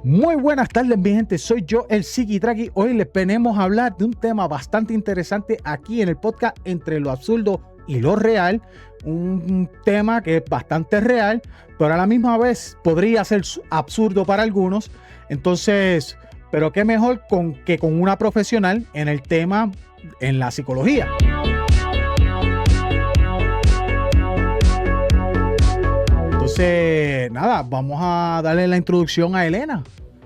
Muy buenas tardes, mi gente. Soy yo, el Siki Traki. Hoy les venimos a hablar de un tema bastante interesante aquí en el podcast Entre lo Absurdo y lo Real. Un tema que es bastante real, pero a la misma vez podría ser absurdo para algunos. Entonces, pero qué mejor que con una profesional en el tema, en la psicología. Entonces, nada, vamos a darle la introducción a Elena.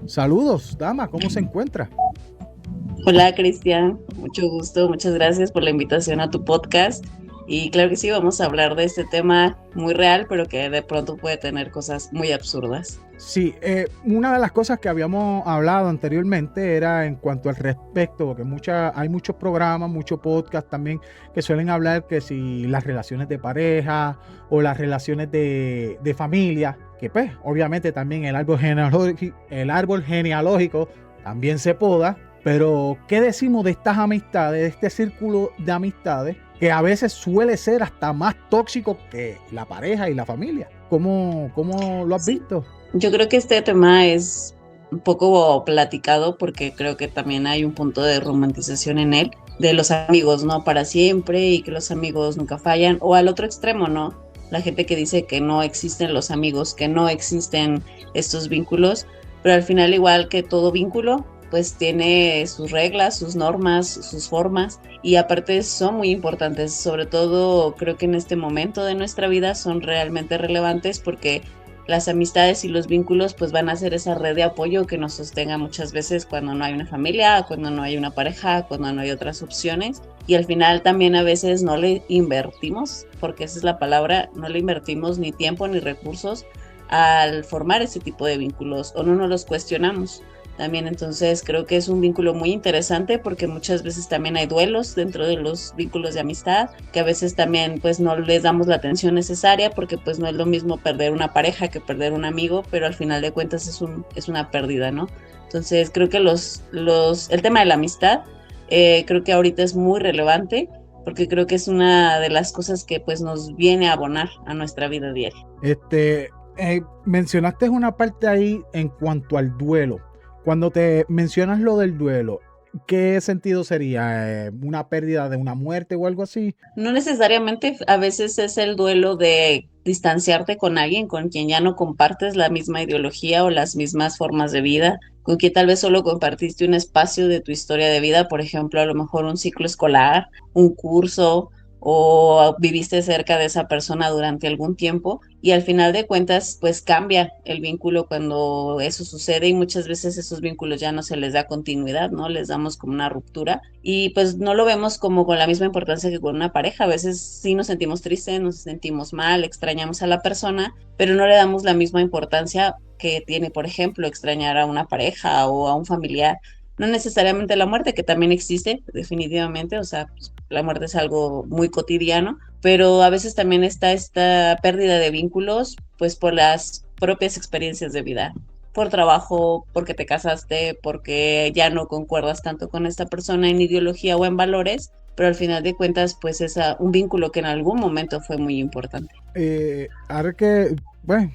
Saludos, dama, ¿cómo se encuentra? Hola, Cristian, mucho gusto, muchas gracias por la invitación a tu podcast. Y claro que sí, vamos a hablar de este tema muy real, pero que de pronto puede tener cosas muy absurdas. Sí, una de las cosas que habíamos hablado anteriormente era en cuanto al respecto, porque hay muchos programas, muchos podcasts también que suelen hablar que si las relaciones de pareja o las relaciones de familia, que pues obviamente también el árbol genealógico también se poda, pero ¿qué decimos de estas amistades, de este círculo de amistades que a veces suele ser hasta más tóxico que la pareja y la familia? ¿Cómo lo has visto? Yo creo que este tema es un poco platicado porque creo que también hay un punto de romantización en él, de los amigos, ¿no? Para siempre y que los amigos nunca fallan, o al otro extremo, ¿no? La gente que dice que no existen los amigos, que no existen estos vínculos, pero al final igual que todo vínculo, pues tiene sus reglas, sus normas, sus formas y aparte son muy importantes, sobre todo creo que en este momento de nuestra vida son realmente relevantes porque las amistades y los vínculos pues van a ser esa red de apoyo que nos sostenga muchas veces cuando no hay una familia, cuando no hay una pareja, cuando no hay otras opciones y al final también a veces no le invertimos, porque esa es la palabra, no le invertimos ni tiempo ni recursos al formar ese tipo de vínculos o no nos los cuestionamos. También entonces creo que es un vínculo muy interesante porque muchas veces también hay duelos dentro de los vínculos de amistad, que a veces también pues no les damos la atención necesaria porque pues no es lo mismo perder una pareja que perder un amigo, pero al final de cuentas es una pérdida, ¿no? Entonces creo que el tema de la amistad creo que ahorita es muy relevante porque creo que es una de las cosas que pues nos viene a abonar a nuestra vida diaria. Mencionaste una parte ahí en cuanto al duelo. Cuando te mencionas lo del duelo, ¿qué sentido sería? ¿Una pérdida de una muerte o algo así? No necesariamente, a veces es el duelo de distanciarte con alguien con quien ya no compartes la misma ideología o las mismas formas de vida, con quien tal vez solo compartiste un espacio de tu historia de vida, por ejemplo, a lo mejor un ciclo escolar, un curso o viviste cerca de esa persona durante algún tiempo y al final de cuentas pues cambia el vínculo cuando eso sucede y muchas veces esos vínculos ya no se les da continuidad, ¿no? Les damos como una ruptura y pues no lo vemos como con la misma importancia que con una pareja. A veces sí nos sentimos tristes, nos sentimos mal, extrañamos a la persona, pero no le damos la misma importancia que tiene, por ejemplo, extrañar a una pareja o a un familiar. No necesariamente la muerte, que también existe, definitivamente, o sea, pues, la muerte es algo muy cotidiano, pero a veces también está esta pérdida de vínculos, pues por las propias experiencias de vida, por trabajo, porque te casaste, porque ya no concuerdas tanto con esta persona en ideología o en valores, pero al final de cuentas, pues es un vínculo que en algún momento fue muy importante. Ahora que, bueno,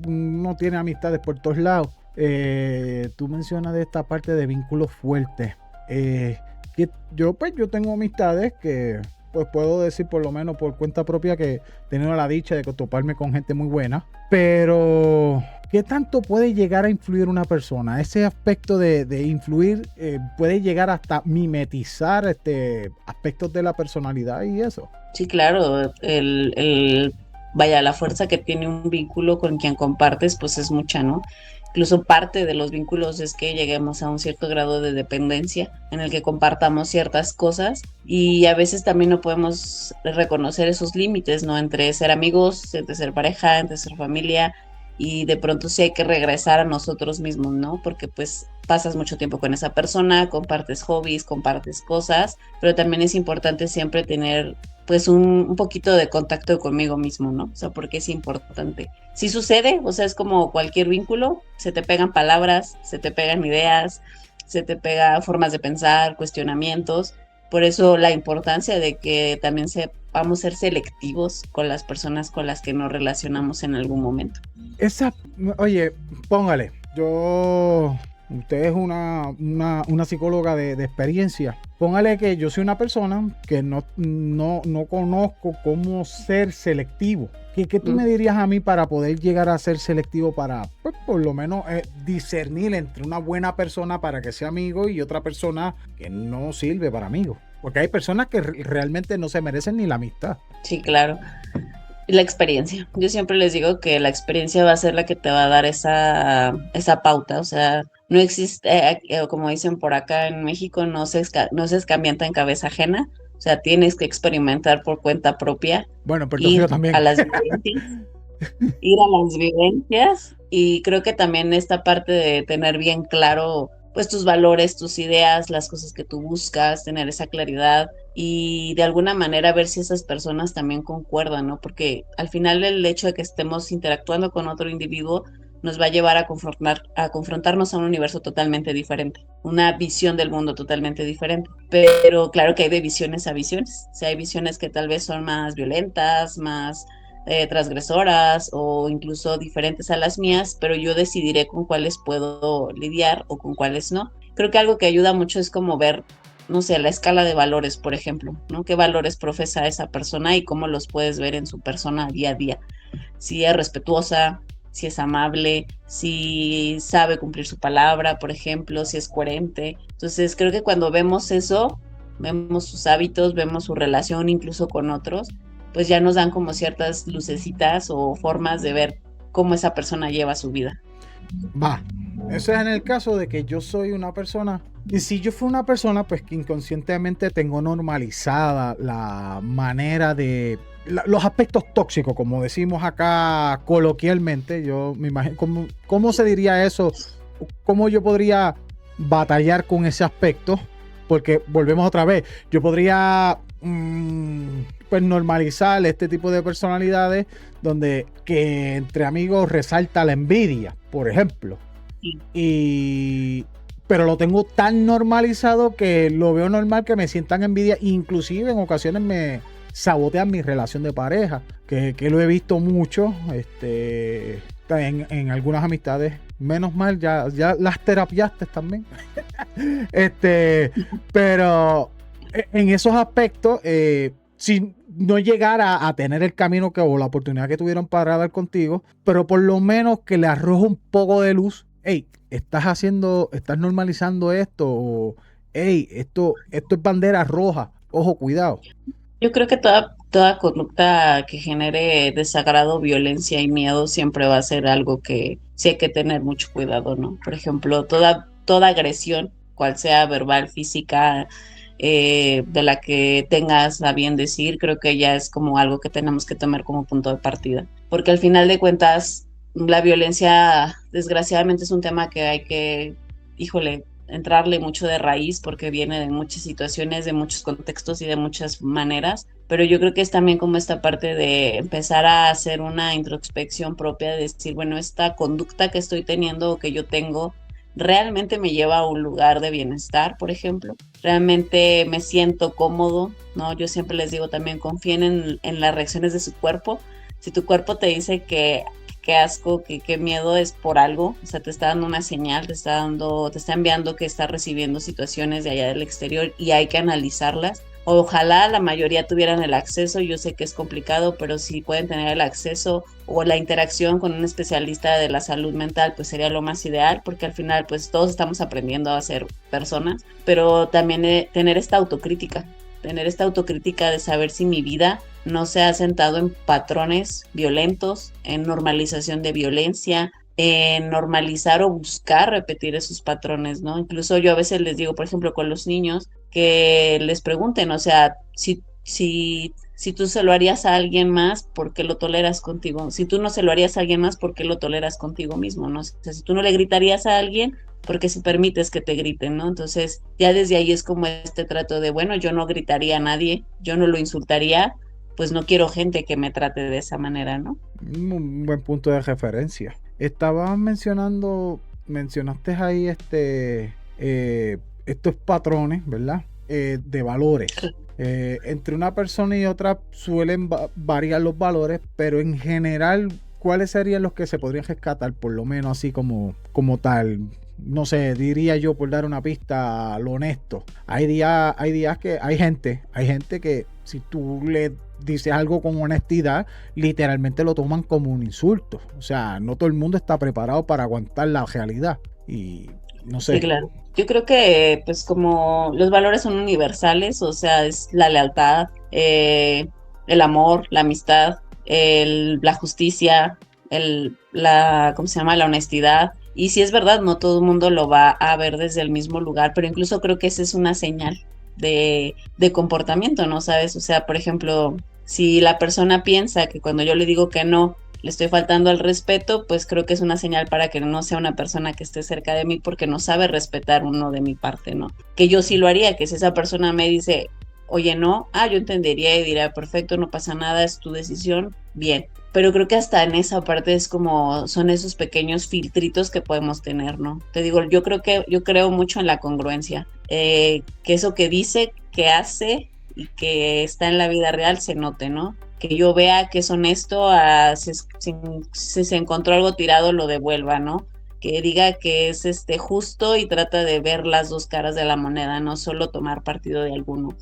uno tiene amistades por todos lados. Tú mencionas de esta parte de vínculos fuertes. Que yo tengo amistades que pues puedo decir por lo menos por cuenta propia que he tenido la dicha de toparme con gente muy buena, pero ¿qué tanto puede llegar a influir una persona? Ese aspecto de influir puede llegar hasta mimetizar aspectos de la personalidad y eso. Sí, claro, vaya, la fuerza que tiene un vínculo con quien compartes, pues es mucha, ¿no? Incluso parte de los vínculos es que lleguemos a un cierto grado de dependencia en el que compartamos ciertas cosas y a veces también no podemos reconocer esos límites, ¿no? Entre ser amigos, entre ser pareja, entre ser familia y de pronto sí hay que regresar a nosotros mismos, ¿no? Porque pues pasas mucho tiempo con esa persona, compartes hobbies, compartes cosas, pero también es importante siempre tener pues un poquito de contacto conmigo mismo, ¿no? O sea, porque es importante. Si sucede, o sea, es como cualquier vínculo, se te pegan palabras, se te pegan ideas, se te pegan formas de pensar, cuestionamientos. Por eso la importancia de que también sepamos ser selectivos con las personas con las que nos relacionamos en algún momento. Oye, póngale, Usted es una psicóloga de experiencia. Póngale que yo soy una persona que no conozco cómo ser selectivo. ¿Qué tú me dirías a mí para poder llegar a ser selectivo para, pues, por lo menos discernir entre una buena persona para que sea amigo y otra persona que no sirve para amigo? Porque hay personas que realmente no se merecen ni la amistad. Sí, claro. La experiencia. Yo siempre les digo que la experiencia va a ser la que te va a dar esa pauta. O sea, no existe, como dicen por acá en México, no se escamienta en cabeza ajena. O sea, tienes que experimentar por cuenta propia, Bueno, en Puerto Rico ir a también. las vivencias, ir a las vivencias. Y creo que también esta parte de tener bien claro, pues, tus valores, tus ideas, las cosas que tú buscas, tener esa claridad y de alguna manera ver si esas personas también concuerdan, ¿no? Porque al final el hecho de que estemos interactuando con otro individuo nos va a llevar a confrontarnos a un universo totalmente diferente, una visión del mundo totalmente diferente. Pero claro que hay de visiones a visiones. O sea, hay visiones que tal vez son más violentas, más transgresoras o incluso diferentes a las mías, pero yo decidiré con cuáles puedo lidiar o con cuáles no. Creo que algo que ayuda mucho es como ver, no sé, la escala de valores, por ejemplo, ¿no? ¿Qué valores profesa esa persona y cómo los puedes ver en su persona día a día? Si es respetuosa, si es amable, si sabe cumplir su palabra, por ejemplo, si es coherente. Entonces, creo que cuando vemos eso, vemos sus hábitos, vemos su relación incluso con otros, pues ya nos dan como ciertas lucecitas o formas de ver cómo esa persona lleva su vida. Va. Eso es en el caso de que yo soy una persona. Y si yo fui una persona, pues que inconscientemente tengo normalizada la manera de. Los aspectos tóxicos, como decimos acá coloquialmente. Yo me imagino. ¿Cómo se diría eso? ¿Cómo yo podría batallar con ese aspecto? Porque volvemos otra vez. Yo podría. Pues normalizar este tipo de personalidades donde que entre amigos resalta la envidia, por ejemplo. Sí. Pero lo tengo tan normalizado que lo veo normal que me sientan envidia. Inclusive en ocasiones me sabotean mi relación de pareja, que lo he visto mucho en algunas amistades. Menos mal, ya las terapiaste también. Pero en esos aspectos, si no llegara a tener el camino o la oportunidad que tuvieron para dar contigo, pero por lo menos que le arroje un poco de luz. Hey, estás normalizando esto, o hey, esto es bandera roja, ojo, cuidado. Yo creo que toda conducta que genere desagrado, violencia y miedo siempre va a ser algo que sí hay que tener mucho cuidado, ¿no? Por ejemplo, toda agresión, cual sea verbal, física, de la que tengas a bien decir, creo que ya es como algo que tenemos que tomar como punto de partida. Porque al final de cuentas, la violencia, desgraciadamente, es un tema que hay que, híjole, entrarle mucho de raíz porque viene de muchas situaciones, de muchos contextos y de muchas maneras, pero yo creo que es también como esta parte de empezar a hacer una introspección propia, de decir, bueno, esta conducta que estoy teniendo o que yo tengo realmente me lleva a un lugar de bienestar, por ejemplo, realmente me siento cómodo, ¿no? Yo siempre les digo también, confíen en las reacciones de su cuerpo. Si tu cuerpo te dice que qué asco, qué miedo, es por algo, o sea, te está dando una señal, te está enviando que está recibiendo situaciones de allá del exterior y hay que analizarlas. Ojalá la mayoría tuvieran el acceso, yo sé que es complicado, pero si pueden tener el acceso o la interacción con un especialista de la salud mental, pues sería lo más ideal, porque al final pues todos estamos aprendiendo a ser personas, pero también tener esta autocrítica de saber si mi vida no se ha sentado en patrones violentos, en normalización de violencia, en normalizar o buscar repetir esos patrones, ¿no? Incluso yo a veces les digo, por ejemplo, con los niños, que les pregunten, o sea, si tú se lo harías a alguien más, ¿por qué lo toleras contigo? Si tú no se lo harías a alguien más, ¿por qué lo toleras contigo mismo, no? O sea, si tú no le gritarías a alguien, ¿por qué si permites que te griten, no? Entonces, ya desde ahí es como este trato de, bueno, yo no gritaría a nadie, yo no lo insultaría, pues no quiero gente que me trate de esa manera, ¿no? Un buen punto de referencia. Estabas mencionaste ahí estos patrones, ¿verdad? De valores. Entre una persona y otra suelen variar los valores, pero en general, ¿cuáles serían los que se podrían rescatar, por lo menos así como tal? No sé, diría yo por dar una pista, lo honesto. Hay días que hay gente que si tú le dices algo con honestidad, literalmente lo toman como un insulto. O sea, no todo el mundo está preparado para aguantar la realidad. Y no Sí, sé. claro. Yo creo que, pues, como los valores son universales, o sea, es la lealtad, el amor, la amistad, la justicia, ¿cómo se llama? La honestidad. Y si es verdad, no todo el mundo lo va a ver desde el mismo lugar, pero incluso creo que esa es una señal de comportamiento, ¿no? ¿Sabes? O sea, por ejemplo, si la persona piensa que cuando yo le digo que no, le estoy faltando al respeto, pues creo que es una señal para que no sea una persona que esté cerca de mí porque no sabe respetar uno de mi parte, ¿no? Que yo sí lo haría, que si esa persona me dice, oye, no, yo entendería y diría, perfecto, no pasa nada, es tu decisión, bien. Pero creo que hasta en esa parte es como, son esos pequeños filtritos que podemos tener, ¿no? Te digo, yo creo mucho en la congruencia, que eso que dice, que hace y que está en la vida real se note, ¿no? Que yo vea que es honesto, si se encontró algo tirado lo devuelva, ¿no? Que diga que es justo y trata de ver las dos caras de la moneda, no solo tomar partido de alguno.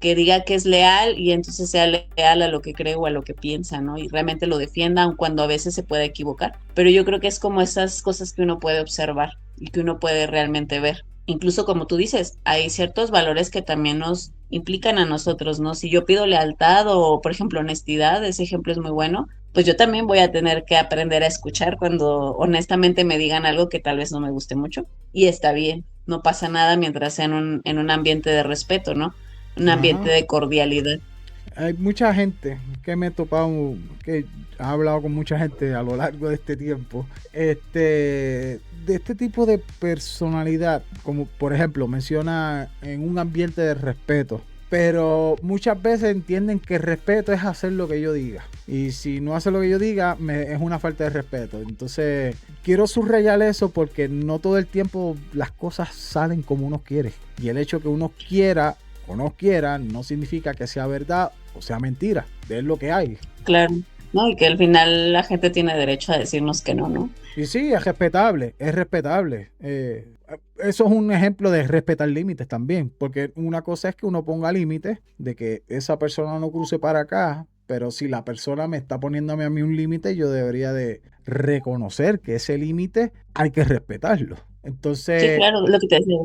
Que diga que es leal y entonces sea leal a lo que cree o a lo que piensa, ¿no? Y realmente lo defienda, aun cuando a veces se puede equivocar. Pero yo creo que es como esas cosas que uno puede observar y que uno puede realmente ver. Incluso como tú dices, hay ciertos valores que también nos implican a nosotros, ¿no? Si yo pido lealtad o, por ejemplo, honestidad, ese ejemplo es muy bueno, pues yo también voy a tener que aprender a escuchar cuando honestamente me digan algo que tal vez no me guste mucho. Y está bien, no pasa nada mientras sea en un ambiente de respeto, ¿no? Un ambiente Ajá. de cordialidad. Hay mucha gente que me he topado, que ha hablado con mucha gente a lo largo de este tiempo, de este tipo de personalidad, como por ejemplo menciona en un ambiente de respeto, pero muchas veces entienden que el respeto es hacer lo que yo diga. Y si no hace lo que yo diga, es una falta de respeto. Entonces, quiero subrayar eso porque no todo el tiempo las cosas salen como uno quiere. Y el hecho que uno quiera o no quiera, no significa que sea verdad o sea mentira. Es lo que hay. Claro, ¿no? Y que al final la gente tiene derecho a decirnos que no, ¿no? Y sí, es respetable, es respetable. Eso es un ejemplo de respetar límites también, porque una cosa es que uno ponga límites de que esa persona no cruce para acá, pero si la persona me está poniéndome a mí un límite, yo debería de reconocer que ese límite hay que respetarlo. Sí, Entonces, claro, lo que te decía,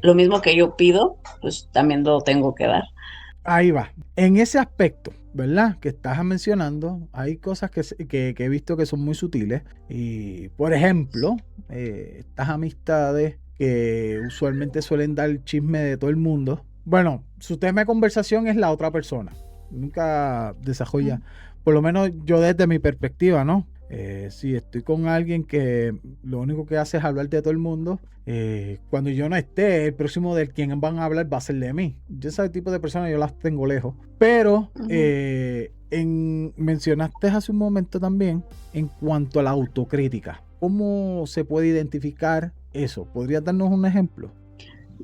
lo mismo que yo pido, pues también lo tengo que dar. ahí va. En ese aspecto, ¿verdad? Que estás mencionando, hay cosas que he visto que son muy sutiles. Y, por ejemplo, estas amistades que usualmente suelen dar chisme de todo el mundo. Bueno, su tema de conversación es la otra persona. Nunca desarrolla, por lo menos yo desde mi perspectiva, ¿no? Si estoy con alguien que lo único que hace es hablar de todo el mundo, cuando yo no esté, el próximo del quien van a hablar va a ser de mí. Yo ese tipo de personas yo las tengo lejos. Pero Ujú. mencionaste hace un momento también en cuanto a la autocrítica. ¿Cómo se puede identificar eso? ¿Podrías darnos un ejemplo?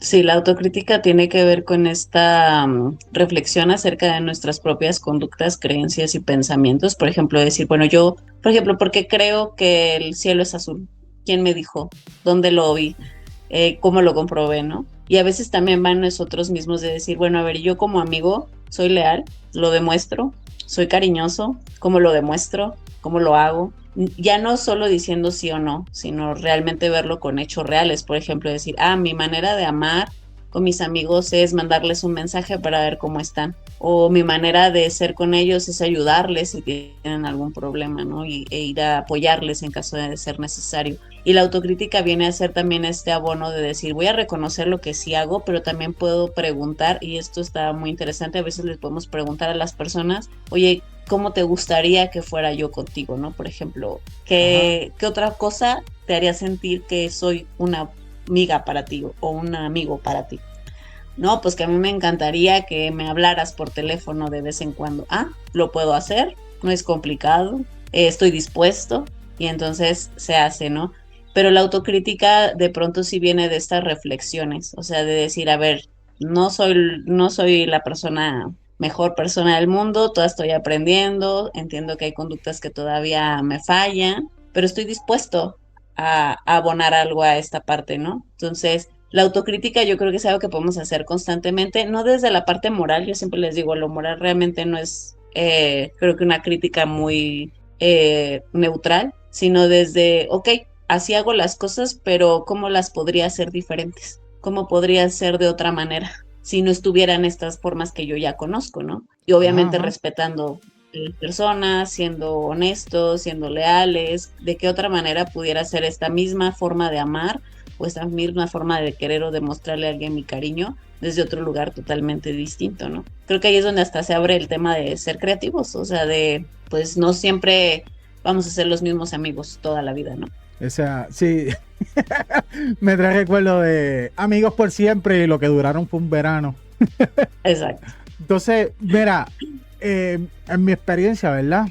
Sí, la autocrítica tiene que ver con esta reflexión acerca de nuestras propias conductas, creencias y pensamientos. Por ejemplo, decir, bueno, yo, por ejemplo, ¿por qué creo que el cielo es azul? ¿Quién me dijo? ¿Dónde lo vi? ¿Cómo lo comprobé, no? Y a veces también van nosotros mismos de decir, bueno, a ver, yo como amigo soy leal, lo demuestro, soy cariñoso, ¿cómo lo demuestro? ¿Cómo lo hago? Ya no solo diciendo sí o no, sino realmente verlo con hechos reales. Por ejemplo, decir, mi manera de amar con mis amigos es mandarles un mensaje para ver cómo están. O mi manera de ser con ellos es ayudarles si tienen algún problema, ¿no? E ir a apoyarles en caso de ser necesario. Y la autocrítica viene a ser también este abono de decir, voy a reconocer lo que sí hago, pero también puedo preguntar, y esto está muy interesante, a veces les podemos preguntar a las personas, oye, ¿cómo te gustaría que fuera yo contigo, no? Por ejemplo, Ajá. ¿qué otra cosa te haría sentir que soy una amiga para ti o un amigo para ti? No, pues que a mí me encantaría que me hablaras por teléfono de vez en cuando. Lo puedo hacer, no es complicado, estoy dispuesto y entonces se hace, ¿no? Pero la autocrítica de pronto sí viene de estas reflexiones, o sea, de decir, a ver, no soy la persona mejor persona del mundo, toda estoy aprendiendo, entiendo que hay conductas que todavía me fallan, pero estoy dispuesto a abonar algo a esta parte, ¿no? Entonces, la autocrítica yo creo que es algo que podemos hacer constantemente, no desde la parte moral, yo siempre les digo, lo moral realmente no es, creo que una crítica muy neutral, sino desde, ok, así hago las cosas, pero ¿cómo las podría hacer diferentes? ¿Cómo podría ser de otra manera si no estuvieran estas formas que yo ya conozco, ¿no? Y Ajá, obviamente ajá. respetando personas, siendo honestos, siendo leales, de qué otra manera pudiera ser esta misma forma de amar o esta misma forma de querer o demostrarle a alguien mi cariño desde otro lugar totalmente distinto, ¿no? Creo que ahí es donde hasta se abre el tema de ser creativos, o sea, de pues no siempre vamos a ser los mismos amigos toda la vida, ¿no? Esa, sí, me trae recuerdo de amigos por siempre y lo que duraron fue un verano. Exacto. Entonces, mira, en mi experiencia, ¿verdad?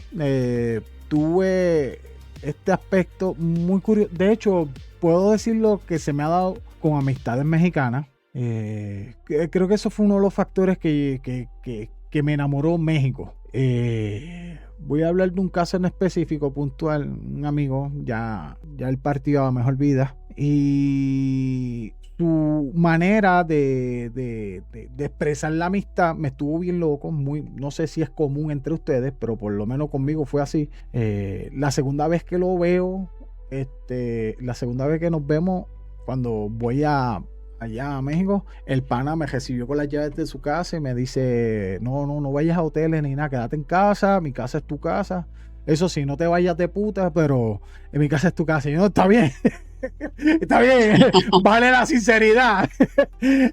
Tuve este aspecto muy curioso. De hecho, puedo decirlo que se me ha dado con amistades mexicanas. Creo que eso fue uno de los factores que me enamoró México. Voy a hablar de un caso en específico, puntual. Un amigo, ya él partió a mejor vida. Y su manera de expresar la amistad me estuvo bien loco. No sé si es común entre ustedes, pero por lo menos conmigo fue así. La segunda vez que lo veo, la segunda vez que nos vemos, cuando voy allá a México, el pana me recibió con las llaves de su casa y me dice, no vayas a hoteles ni nada, quédate en casa, mi casa es tu casa. Eso sí, no te vayas de puta, pero en mi casa es tu casa. Y yo, no, está bien, está bien, vale la sinceridad.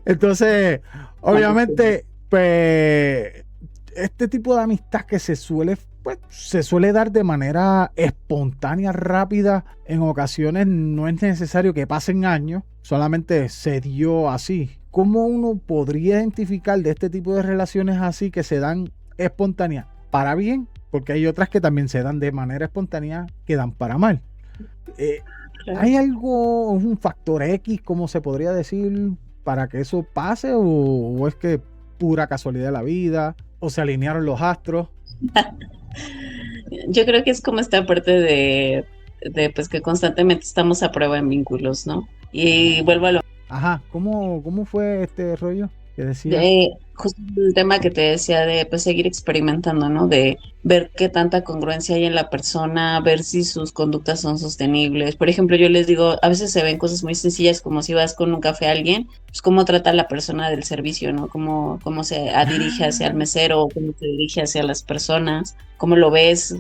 Entonces, obviamente, pues, este tipo de amistad que se suele dar de manera espontánea, rápida. En ocasiones no es necesario que pasen años, solamente se dio así. ¿Cómo uno podría identificar de este tipo de relaciones así que se dan espontáneas para bien? Porque hay otras que también se dan de manera espontánea que dan para mal. Eh, Claro. ¿Hay algo, un factor X, como se podría decir, para que eso pase? ¿O es que pura casualidad de la vida? ¿O se alinearon los astros? Yo creo que es como esta parte de pues que constantemente estamos a prueba en vínculos, ¿no? Y vuelvo a lo Ajá, ¿cómo fue este rollo que decía? de justo el tema que te decía de pues seguir experimentando, ¿no? De ver qué tanta congruencia hay en la persona, ver si sus conductas son sostenibles. Por ejemplo, yo les digo, a veces se ven cosas muy sencillas como si vas con un café a alguien, pues cómo trata a la persona del servicio, ¿no? Cómo se dirige hacia el Ah, mesero, cómo se dirige hacia las personas, cómo lo ves,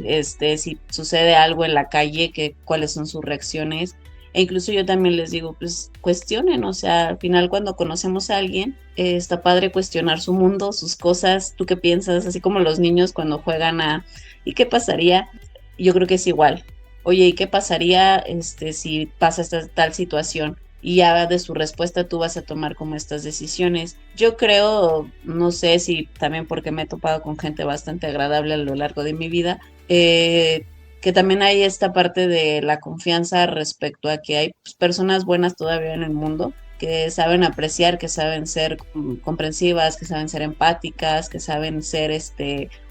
si sucede algo en la calle, cuáles son sus reacciones. E incluso yo también les digo, pues cuestionen, o sea, al final cuando conocemos a alguien, está padre cuestionar su mundo, sus cosas, tú qué piensas, así como los niños cuando juegan ¿y qué pasaría? Yo creo que es igual. Oye, ¿y qué pasaría si pasa esta tal situación? Y ya de su respuesta tú vas a tomar como estas decisiones. Yo creo, no sé si también porque me he topado con gente bastante agradable a lo largo de mi vida, que también hay esta parte de la confianza respecto a que hay pues, personas buenas todavía en el mundo que saben apreciar, que saben ser comprensivas, que saben ser empáticas, que saben ser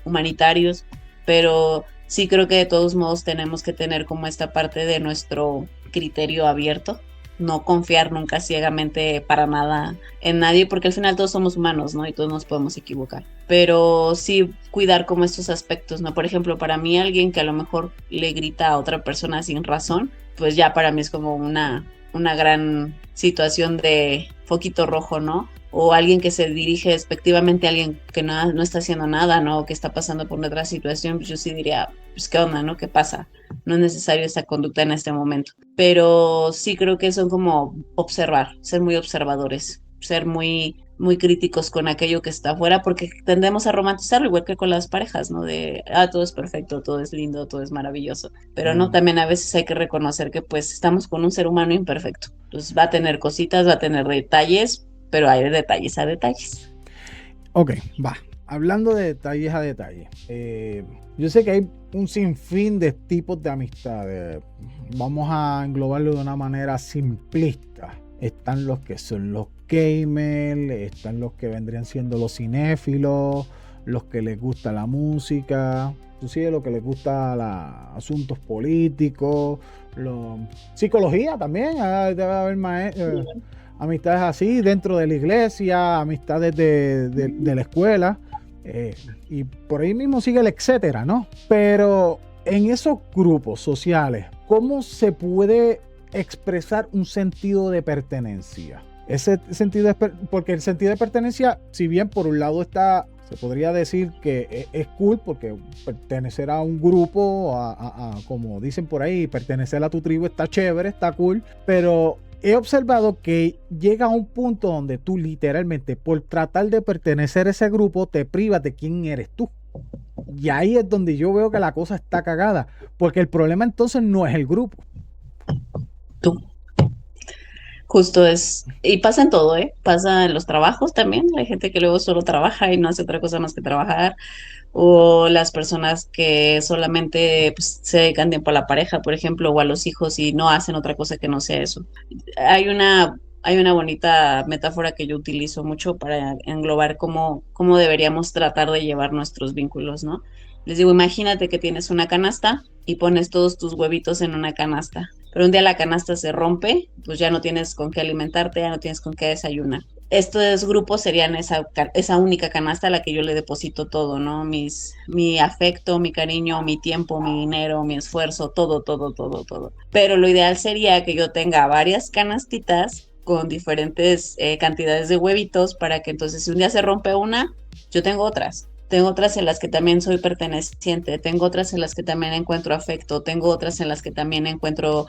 humanitarios, pero sí creo que de todos modos tenemos que tener como esta parte de nuestro criterio abierto, no confiar nunca ciegamente para nada en nadie, porque al final todos somos humanos, ¿no? Y todos nos podemos equivocar. Pero sí cuidar como estos aspectos, ¿no? Por ejemplo, para mí alguien que a lo mejor le grita a otra persona sin razón, pues ya para mí es como una gran situación de foquito rojo, ¿no? O alguien que se dirige despectivamente a alguien que no está haciendo nada, ¿no? O que está pasando por otra situación, pues yo sí diría, pues qué onda, ¿no? ¿Qué pasa? No es necesario esta conducta en este momento. Pero sí creo que son como observar, ser muy observadores, ser muy críticos con aquello que está afuera, porque tendemos a romantizarlo, igual que con las parejas, ¿no? De, todo es perfecto, todo es lindo, todo es maravilloso. Pero no, Mm, también a veces hay que reconocer que pues estamos con un ser humano imperfecto. Pues va a tener cositas, va a tener detalles, pero hay de detalles a detalles. ok, va. Hablando de detalles a detalles. Yo sé que hay un sinfín de tipos de amistades. Vamos a englobarlo de una manera simplista. Están los que son los gamers, están los que vendrían siendo los cinéfilos, los que les gusta la música, inclusive los que les gusta asuntos políticos, psicología también, debe haber amistades así dentro de la iglesia, amistades de la escuela, y por ahí mismo sigue el etcétera, ¿no? Pero en esos grupos sociales, ¿cómo se puede expresar un sentido de pertenencia? Ese sentido porque el sentido de pertenencia, si bien por un lado se podría decir que es cool, porque pertenecer a un grupo, como dicen por ahí, pertenecer a tu tribu está chévere, está cool, pero he observado que llega a un punto donde tú literalmente, por tratar de pertenecer a ese grupo, te privas de quién eres tú. Y ahí es donde yo veo que la cosa está cagada, porque el problema entonces no es el grupo. Tú. Justo es, y pasa en todo, ¿eh? Pasa en los trabajos también, hay gente que luego solo trabaja y no hace otra cosa más que trabajar, o las personas que solamente pues, se dedican tiempo a la pareja, por ejemplo, o a los hijos y no hacen otra cosa que no sea eso. Hay una bonita metáfora que yo utilizo mucho para englobar cómo deberíamos tratar de llevar nuestros vínculos, ¿no? Les digo, imagínate que tienes una canasta y pones todos tus huevitos en una canasta, pero un día la canasta se rompe, pues ya no tienes con qué alimentarte, ya no tienes con qué desayunar. Estos grupos serían esa única canasta a la que yo le deposito todo, ¿no? Mi afecto, mi cariño, mi tiempo, mi dinero, mi esfuerzo, todo, todo, todo, todo. Pero lo ideal sería que yo tenga varias canastitas con diferentes cantidades de huevitos para que entonces si un día se rompe una, yo tengo otras. Tengo otras en las que también soy perteneciente, tengo otras en las que también encuentro afecto, tengo otras en las que también encuentro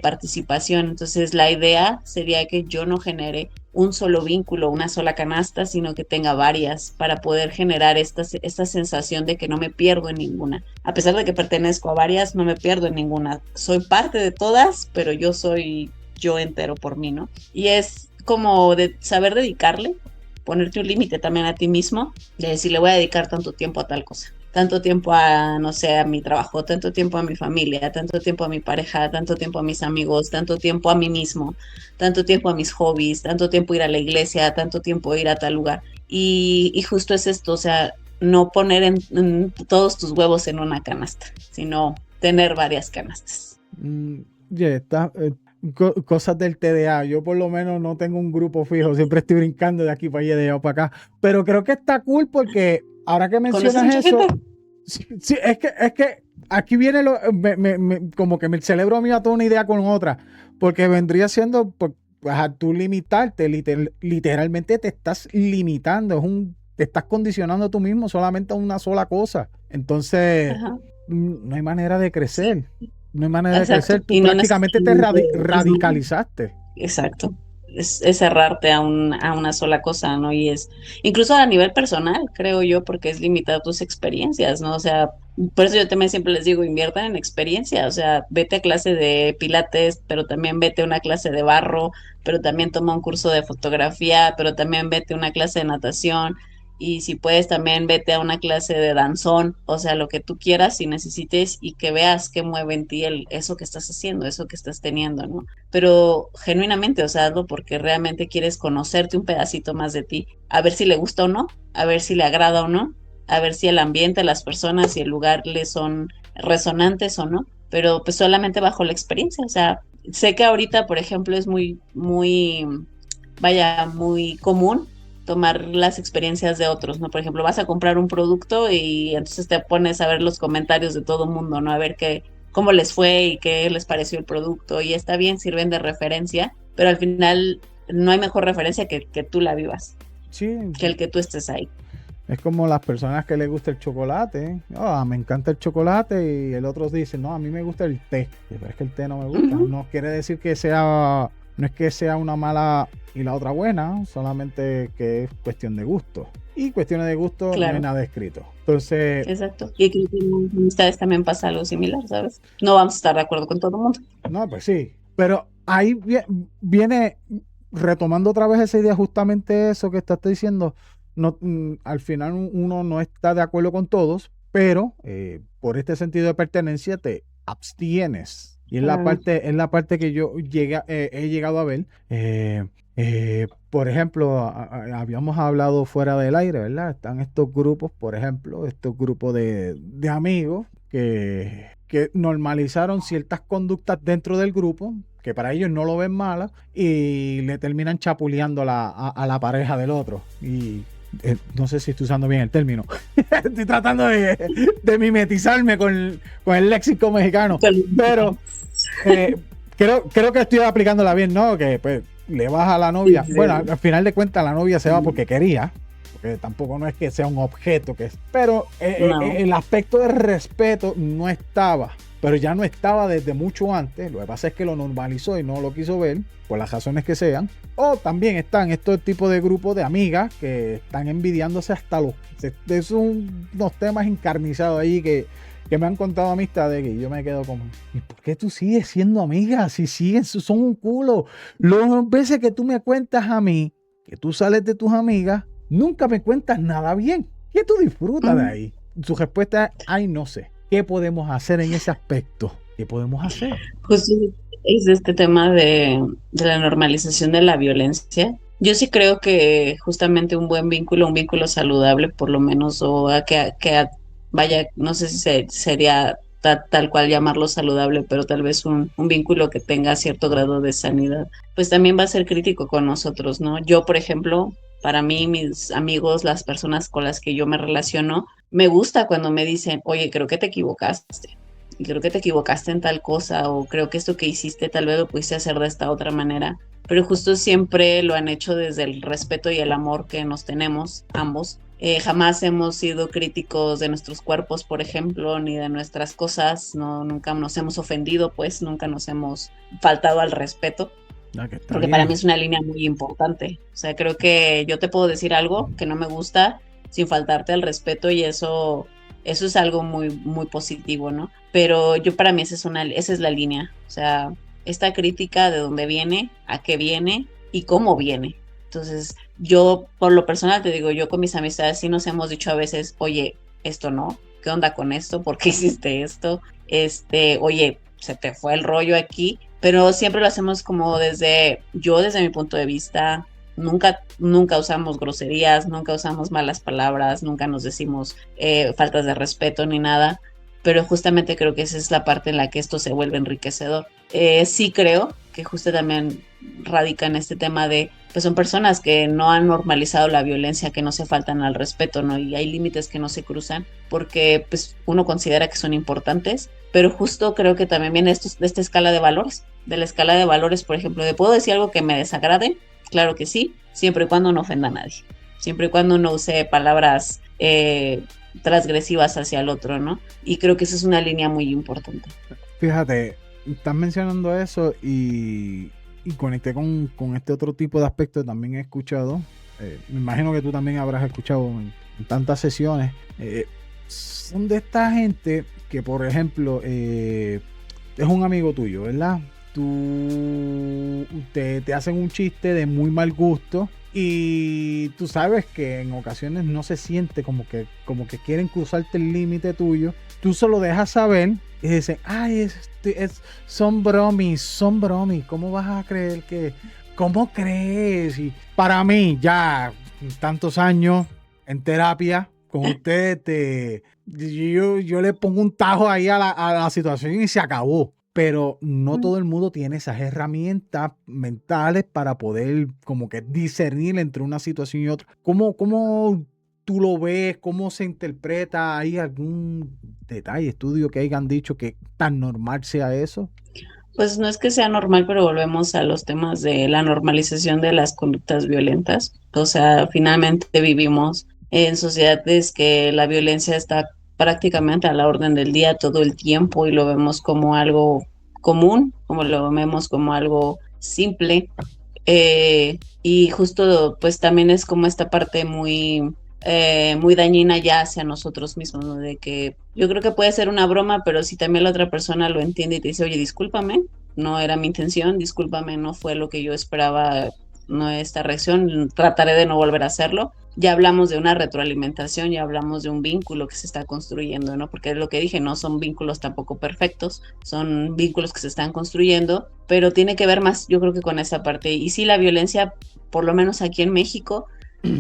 participación. Entonces, la idea sería que yo no genere un solo vínculo, una sola canasta, sino que tenga varias para poder generar esta sensación de que no me pierdo en ninguna. A pesar de que pertenezco a varias, no me pierdo en ninguna. Soy parte de todas, pero yo soy yo entero por mí, ¿no? Y es como de saber dedicarle, ponerte un límite también a ti mismo, de decir, le voy a dedicar tanto tiempo a tal cosa, tanto tiempo a, no sé, a mi trabajo, tanto tiempo a mi familia, tanto tiempo a mi pareja, tanto tiempo a mis amigos, tanto tiempo a mí mismo, tanto tiempo a mis hobbies, tanto tiempo ir a la iglesia, tanto tiempo ir a tal lugar. Y justo es esto, o sea, no poner en todos tus huevos en una canasta, sino tener varias canastas. Está, cosas del TDA. Yo por lo menos no tengo un grupo fijo, siempre estoy brincando de aquí para allá, de allá para acá. Pero creo que está cool porque ahora que mencionas eso, sí, es que aquí viene como que el cerebro mío toda una idea con otra, porque vendría siendo pues, a tú limitarte, literalmente te estás limitando, te estás condicionando tú mismo solamente a una sola cosa. Entonces, Ajá. no hay manera de crecer. No hay manera de Exacto. crecer. Tú Y no prácticamente te necesariamente radicalizaste. exacto. Es cerrarte a una sola cosa, ¿no? Y es, incluso a nivel personal, creo yo, porque es limitar tus experiencias, ¿no? O sea, por eso yo también siempre les digo, inviertan en experiencia, o sea, vete a clase de pilates, pero también vete a una clase de barro, pero también toma un curso de fotografía, pero también vete a una clase de natación, y si puedes también vete a una clase de danzón, o sea, lo que tú quieras y necesites y que veas qué mueve en ti eso que estás haciendo, eso que estás teniendo, ¿no? Pero genuinamente, o sea, hazlo porque realmente quieres conocerte un pedacito más de ti, a ver si le gusta o no, a ver si le agrada o no, a ver si el ambiente, las personas y el lugar le son resonantes o no, pero pues solamente bajo la experiencia, o sea, sé que ahorita, por ejemplo, es muy común tomar las experiencias de otros, ¿no? Por ejemplo, vas a comprar un producto y entonces te pones a ver los comentarios de todo el mundo, ¿no? A ver cómo les fue y qué les pareció el producto. Y está bien, sirven de referencia, pero al final no hay mejor referencia que tú la vivas, Sí, que el que tú estés ahí. es como las personas que les gusta el chocolate. Oh, me encanta el chocolate y el otro dice, no, a mí me gusta el té. Pero es que el té no me gusta. Uh-huh. No quiere decir no es que sea una mala y la otra buena, solamente que es cuestión de gusto. Y cuestiones de gusto no hay Claro, nada escrito. Entonces, exacto. Y creo que en las amistades también pasa algo similar, ¿sabes? No vamos a estar de acuerdo con todo el mundo. no, pues sí. Pero ahí viene, retomando otra vez esa idea, justamente eso que estás diciendo. No, al final uno no está de acuerdo con todos, pero por este sentido de pertenencia te abstienes Y Claro. es la parte que yo he llegado a ver. Por ejemplo, habíamos hablado fuera del aire, ¿verdad? Están estos grupos, por ejemplo, estos grupos de amigos que normalizaron ciertas conductas dentro del grupo, que para ellos no lo ven malas, y le terminan chapuleando a la pareja del otro. Y no sé si estoy usando bien el término. Estoy tratando de mimetizarme con el léxico mexicano, pero eh, creo que estoy aplicándola bien, ¿no? Que pues le vas a la Sí, novia. Bueno, sí, al final de cuentas la novia se va sí. porque quería, porque tampoco no es que sea un objeto, pero No. el aspecto de respeto no estaba, pero ya no estaba desde mucho antes. Lo que pasa es que lo normalizó y no lo quiso ver, por las razones que sean. O también están estos tipos de grupos de amigas que están envidiándose hasta los... Son unos temas encarnizados ahí que me han contado amistades que yo me quedo como, ¿y por qué tú sigues siendo amiga? Si sigues, son un culo. Las veces que tú me cuentas a mí, que tú sales de tus amigas, nunca me cuentas nada bien. ¿Qué tú disfrutas de Mm. ahí? Su respuesta es, ay, no sé. ¿Qué podemos hacer en ese aspecto? ¿Qué podemos hacer? Justo es este tema de la normalización de la violencia. Yo sí creo que justamente un vínculo saludable, por lo menos, o vaya, no sé si sería tal cual llamarlo saludable, pero tal vez un vínculo que tenga cierto grado de sanidad, pues también va a ser crítico con nosotros, ¿no? Yo, por ejemplo, para mí, mis amigos, las personas con las que yo me relaciono, me gusta cuando me dicen, oye, creo que te equivocaste y creo que te equivocaste en tal cosa o creo que esto que hiciste tal vez lo pudiste hacer de esta otra manera, pero justo siempre lo han hecho desde el respeto y el amor que nos tenemos ambos. Jamás hemos sido críticos de nuestros cuerpos, por ejemplo, ni de nuestras cosas, no, nunca nos hemos ofendido, pues nunca nos hemos faltado al respeto, Ah, que está porque para mí bien. es una línea muy importante. O sea, creo que yo te puedo decir algo que no me gusta sin faltarte al respeto y eso es algo muy, muy positivo, ¿no? Pero yo para mí esa es la línea. O sea, esta crítica de dónde viene, a qué viene y cómo viene. Entonces, yo por lo personal te digo, yo con mis amistades sí nos hemos dicho a veces, oye, esto no, ¿qué onda con esto? ¿Por qué hiciste esto? Oye, se te fue el rollo aquí, pero siempre lo hacemos como desde mi punto de vista, nunca usamos groserías, nunca usamos malas palabras, nunca nos decimos faltas de respeto ni nada, pero justamente creo que esa es la parte en la que esto se vuelve enriquecedor. Sí creo que justo también radica en este tema de, pues son personas que no han normalizado la violencia, que no se faltan al respeto, ¿no? Y hay límites que no se cruzan porque pues uno considera que son importantes, pero justo creo que también viene de esta escala de valores, de la escala de valores, por ejemplo, de puedo decir algo que me desagrade, claro que sí, siempre y cuando no ofenda a nadie, siempre y cuando no use palabras transgresivas hacia el otro, ¿no? Y creo que esa es una línea muy importante. Fíjate, estás mencionando eso y conecté con este otro tipo de aspecto que también he escuchado. Me imagino que tú también habrás escuchado en tantas sesiones. Son de esta gente que, por ejemplo, es un amigo tuyo, ¿verdad? Te hacen un chiste de muy mal gusto y tú sabes que en ocasiones no se siente como que quieren cruzarte el límite tuyo. Tú solo dejas saber y dicen, ay, son bromis, ¿cómo vas a creer que, cómo crees? Y para mí, ya tantos años en terapia con ustedes, yo le pongo un tajo ahí a la situación y se acabó. Pero no todo el mundo tiene esas herramientas mentales para poder como que discernir entre una situación y otra. ¿Cómo tú lo ves? ¿Cómo se interpreta? ¿Hay algún detalle, estudio que hayan dicho que tan normal sea eso? Pues no es que sea normal, pero volvemos a los temas de la normalización de las conductas violentas. O sea, finalmente vivimos en sociedades que la violencia está prácticamente a la orden del día todo el tiempo y lo vemos como algo común, como lo vemos como algo simple. Y justo pues también es como esta parte muy dañina ya hacia nosotros mismos, ¿no? De que yo creo que puede ser una broma, pero si también la otra persona lo entiende y te dice, oye, discúlpame, no era mi intención, discúlpame, no fue lo que yo esperaba, no esta reacción, trataré de no volver a hacerlo. ya hablamos de una retroalimentación, ya hablamos de un vínculo que se está construyendo, ¿no? Porque es lo que dije, no son vínculos tampoco perfectos, son vínculos que se están construyendo, pero tiene que ver más, yo creo que con esa parte. Y sí, la violencia, por lo menos aquí en México,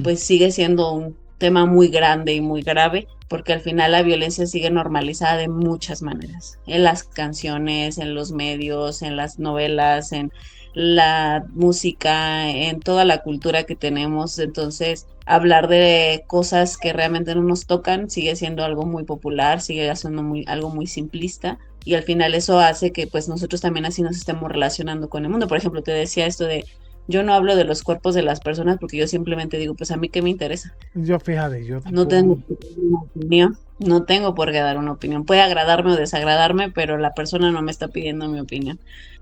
pues sigue siendo un tema muy grande y muy grave, porque al final la violencia sigue normalizada de muchas maneras, en las canciones, en los medios, en las novelas, en la música, en toda la cultura que tenemos. Entonces, hablar de cosas que realmente no nos tocan sigue siendo algo muy popular, sigue siendo algo muy simplista. Y al final eso hace que pues nosotros también así nos estemos relacionando con el mundo. Por ejemplo, te decía esto de yo no hablo de los cuerpos de las personas porque yo simplemente digo, pues a mí qué me interesa. Yo fíjate, yo No tengo tampoco. una opinión, no tengo por qué dar una opinión. Puede agradarme o desagradarme, pero la persona no me está pidiendo mi opinión.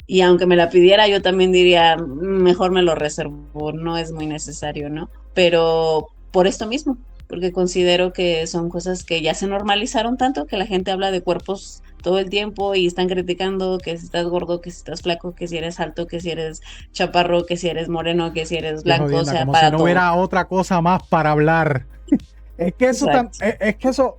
Y aunque me la pidiera, yo también diría, mejor me lo reservo, no es muy necesario, ¿no? Pero por esto mismo, porque considero que son cosas que ya se normalizaron tanto que la gente habla de cuerpos todo el tiempo y están criticando que si estás gordo, que si estás flaco, que si eres alto, que si eres chaparro, que si eres moreno, que si eres Qué blanco, o jodienda, sea, como si para no todo. hubiera otra cosa más para hablar. Es que eso, Exacto. es que eso,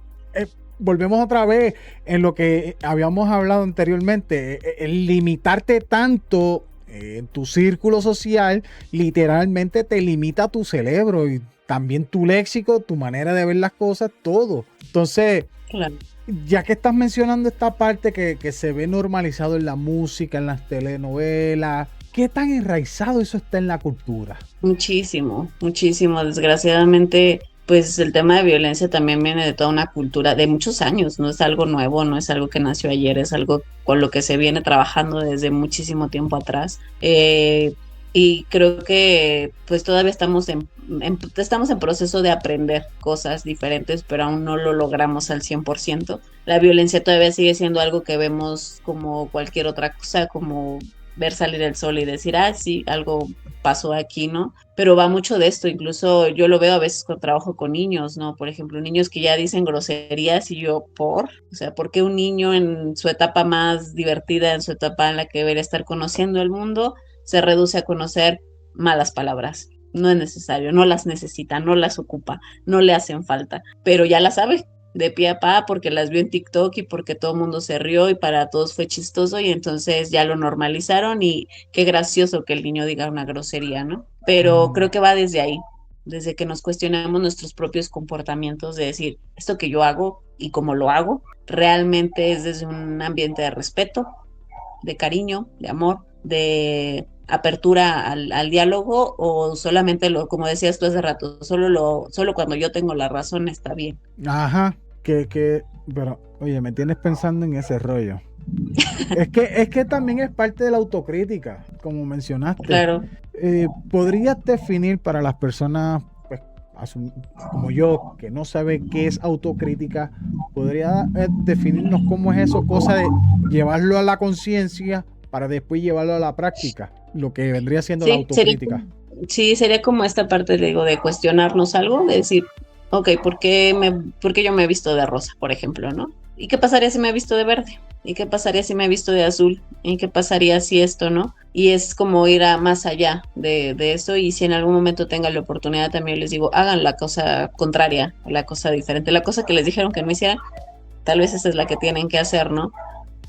volvemos otra vez en lo que habíamos hablado anteriormente, el limitarte tanto en tu círculo social, literalmente te limita tu cerebro y también tu léxico, tu manera de ver las cosas, todo. Entonces, Claro. ya que estás mencionando esta parte que se ve normalizado en la música, en las telenovelas, ¿qué tan enraizado eso está en la cultura? Muchísimo, muchísimo. Desgraciadamente, pues el tema de violencia también viene de toda una cultura de muchos años, no es algo nuevo, no es algo que nació ayer, es algo con lo que se viene trabajando desde muchísimo tiempo atrás. Y creo que pues todavía estamos en proceso de aprender cosas diferentes, pero aún no lo logramos al 100%. La violencia todavía sigue siendo algo que vemos como cualquier otra cosa, como ver salir el sol y decir, ah, sí, algo pasó aquí, ¿no? Pero va mucho de esto, incluso yo lo veo a veces cuando trabajo con niños, ¿no? Por ejemplo, niños que ya dicen groserías y yo, o sea, ¿por qué un niño en su etapa más divertida, en su etapa en la que debería estar conociendo el mundo, se reduce a conocer malas palabras? No es necesario, no las necesita, no las ocupa, no le hacen falta, pero ya las sabe de pie a pa porque las vio en TikTok y porque todo el mundo se rió y para todos fue chistoso y entonces ya lo normalizaron y qué gracioso que el niño diga una grosería, ¿no? Pero Mm. creo que va desde ahí, desde que nos cuestionamos nuestros propios comportamientos, de decir, esto que yo hago y cómo lo hago, realmente es desde un ambiente de respeto, de cariño, de amor, de apertura al diálogo o solamente como decías tú hace rato, solo cuando yo tengo la razón está bien. Ajá, pero oye, me tienes pensando en ese rollo. Es que también es parte de la autocrítica, como mencionaste. Claro. ¿Podrías definir para las personas pues, como yo, que no sabe qué es autocrítica, podría definirnos cómo es eso, cosa de llevarlo a la conciencia para después llevarlo a la práctica, lo que vendría siendo la Sí, autocrítica? sería como esta parte, digo, de cuestionarnos algo, de decir, ok, ¿por qué yo me he visto de rosa, por ejemplo, ¿no? ¿Y qué pasaría si me he visto de verde? ¿Y qué pasaría si me he visto de azul? ¿Y qué pasaría si esto, no? Y es como ir a más allá de eso y si en algún momento tengan la oportunidad también les digo, hagan la cosa contraria, la cosa diferente, la cosa que les dijeron que no hicieran, tal vez esa es la que tienen que hacer, ¿no?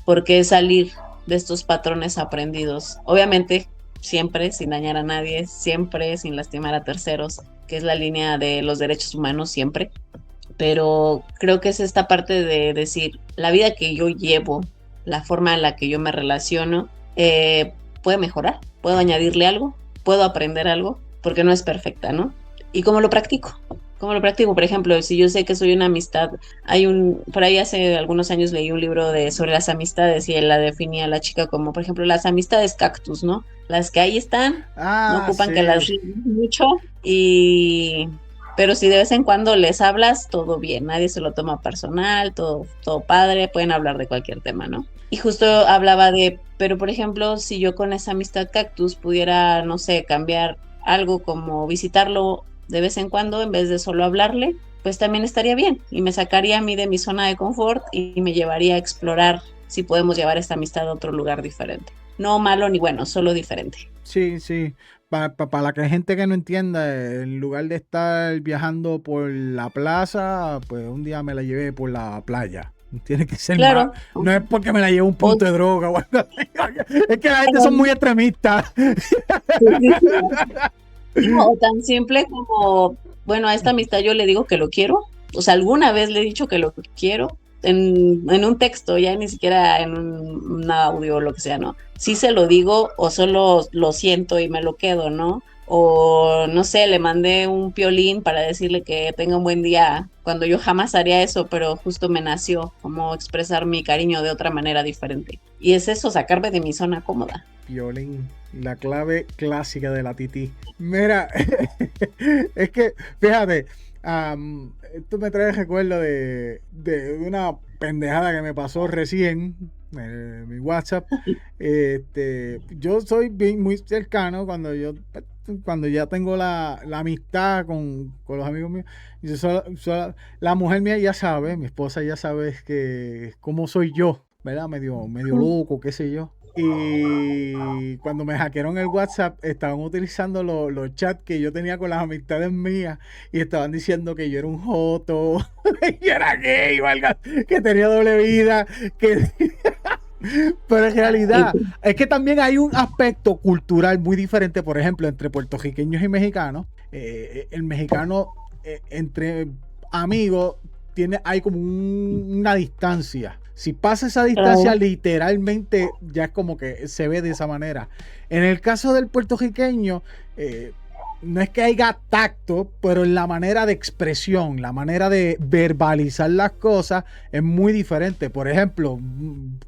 Porque es salir de estos patrones aprendidos. Obviamente, siempre sin dañar a nadie, siempre sin lastimar a terceros, que es la línea de los derechos humanos, siempre. Pero creo que es esta parte de decir, la vida que yo llevo, la forma en la que yo me relaciono, puede mejorar, puedo añadirle algo, puedo aprender algo, porque no es perfecta, ¿no? ¿Y cómo lo practico? ¿Cómo lo practico? Por ejemplo, si yo sé que soy una amistad, por ahí hace algunos años leí un libro sobre las amistades y él la definía a la chica como, por ejemplo, las amistades cactus, ¿no? Las que ahí están, no Ah, ocupan que las sí. riegues mucho y pero si de vez en cuando les hablas, todo bien, nadie se lo toma personal, todo padre, pueden hablar de cualquier tema, ¿no? Y justo hablaba pero por ejemplo, si yo con esa amistad cactus pudiera, no sé, cambiar algo como visitarlo de vez en cuando en vez de solo hablarle, pues también estaría bien y me sacaría a mí de mi zona de confort y me llevaría a explorar si podemos llevar esta amistad a otro lugar diferente. no malo ni bueno, solo diferente. Sí, sí. Para la que hay gente que no entienda, en lugar de estar viajando por la plaza, pues un día me la llevé por la playa. Tiene que ser más. Claro. No es porque me la lleve a un O, punto de droga o algo así. Es que la gente son muy extremistas. sí, sí, sí. No, o tan simple como, bueno, a esta amistad yo le digo que lo quiero. O sea, alguna vez le he dicho que lo quiero en un texto, ya ni siquiera en un audio o lo que sea, ¿no? Sí se lo digo o solo lo siento y me lo quedo, ¿no? O no sé, le mandé un piolín para decirle que tenga un buen día, cuando yo jamás haría eso, pero justo me nació como expresar mi cariño de otra manera diferente. Y es eso, sacarme de mi zona cómoda. Violín, la clave clásica de la tití. Mira, es que, fíjate, esto me trae recuerdo de una pendejada que me pasó recién en mi WhatsApp. Yo soy muy cercano cuando ya tengo la amistad con los amigos míos. Y la mujer mía ya sabe, mi esposa ya sabe que cómo soy yo, ¿verdad? Medio loco, qué sé yo. Y cuando me hackearon el WhatsApp, estaban utilizando los chats que yo tenía con las amistades mías y estaban diciendo que yo era un joto, que yo era gay, valga, que tenía doble vida, que... Pero en realidad es que también hay un aspecto cultural muy diferente, por ejemplo, entre puertorriqueños y mexicanos. El mexicano, entre amigos, hay como una distancia. Si pasa esa distancia, Claro. literalmente ya es como que se ve de esa manera. En el caso del puertorriqueño, no es que haya tacto, pero en la manera de expresión, la manera de verbalizar las cosas es muy diferente. Por ejemplo,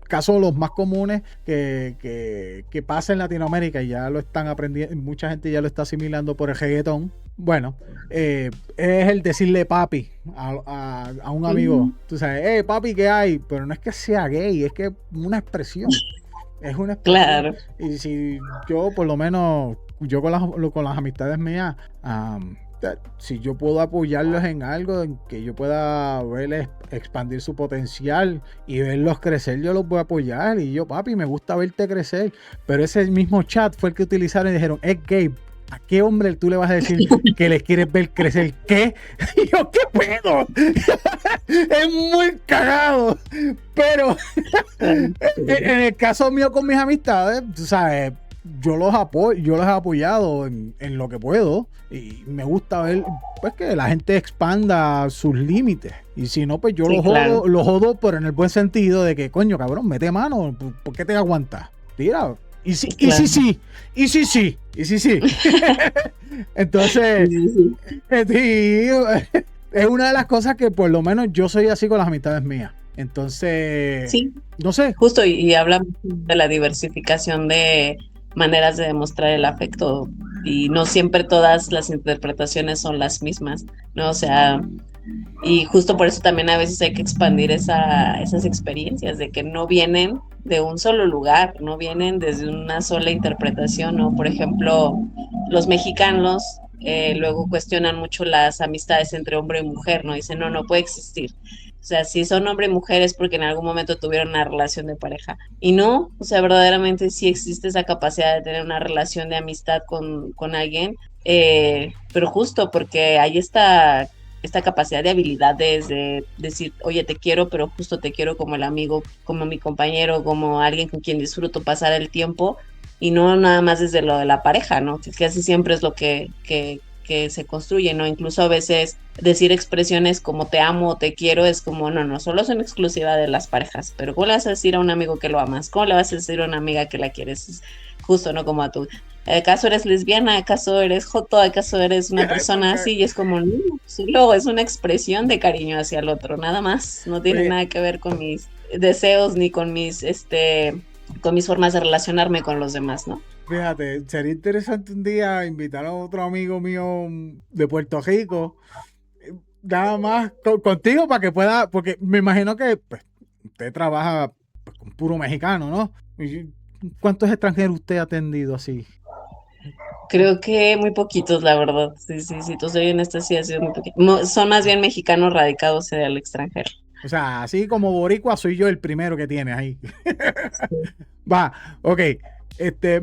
casos los más comunes que pasa en Latinoamérica y ya lo están aprendiendo, mucha gente ya lo está asimilando por el reggaetón. Bueno, es el decirle papi a un amigo. Mm, Tú sabes, papi, ¿qué hay? Pero no es que sea gay, es que es una expresión. Es una expresión. claro. Y si yo, por lo menos, yo con las amistades mías, si yo puedo apoyarlos en algo, en que yo pueda verles expandir su potencial y verlos crecer, yo los voy a apoyar. Y yo, papi, me gusta verte crecer. Pero ese mismo chat fue el que utilizaron y dijeron, es gay. ¿A qué hombre tú le vas a decir que les quieres ver crecer? ¿Qué? Y yo, ¿qué pedo? Es muy cagado. Pero en el caso mío con mis amistades, tú sabes, yo los he apoyado en lo que puedo y me gusta ver pues que la gente expanda sus límites y si no pues yo Sí, claro. los jodo pero en el buen sentido de que coño cabrón, mete mano, ¿por qué te aguantas? Tira. Y sí, y sí, Claro. sí, y sí, sí, y sí, sí. Sí, Entonces, sí, sí. sí, es una de las cosas que por lo menos yo soy así con las amistades mías. Entonces, Sí, no sé. justo, y hablamos de la diversificación de maneras de demostrar el afecto, y no siempre todas las interpretaciones son las mismas, ¿no? O sea, y justo por eso también a veces hay que expandir esas experiencias, de que no vienen de un solo lugar, no vienen desde una sola interpretación, ¿no? Por ejemplo, los mexicanos luego cuestionan mucho las amistades entre hombre y mujer, ¿no? Dicen, no, no puede existir. O sea, si son hombre y mujer es porque en algún momento tuvieron una relación de pareja. Y no, o sea, verdaderamente sí existe esa capacidad de tener una relación de amistad con alguien, pero justo porque hay esta capacidad de habilidades de decir, oye, te quiero, pero justo te quiero como el amigo, como mi compañero, como alguien con quien disfruto pasar el tiempo y no nada más desde lo de la pareja, ¿no? Que casi siempre es lo que se construye, ¿no? Incluso a veces decir expresiones como te amo o te quiero es como, no, no, solo son exclusiva de las parejas, pero ¿cómo le vas a decir a un amigo que lo amas? ¿Cómo le vas a decir a una amiga que la quieres? Es justo, ¿no? Como a tu ¿acaso eres lesbiana? ¿Acaso eres joto? ¿Acaso eres una persona así? Y es como, no, solo es una expresión de cariño hacia el otro, nada más. No tiene Oye, nada que ver con mis deseos ni con mis formas de relacionarme con los demás, ¿no? fíjate, sería interesante un día invitar a otro amigo mío de Puerto Rico, nada más contigo para que pueda, porque me imagino que pues, usted trabaja pues, con puro mexicano, ¿no? ¿Cuántos extranjeros usted ha atendido así? Creo que muy poquitos, la verdad. Sí, sí, sí, tú soy en esta sí ha sido muy poquito. Son más bien mexicanos radicados en el extranjero. O sea, así como boricua soy yo el primero que tiene ahí. Sí. Va, ok.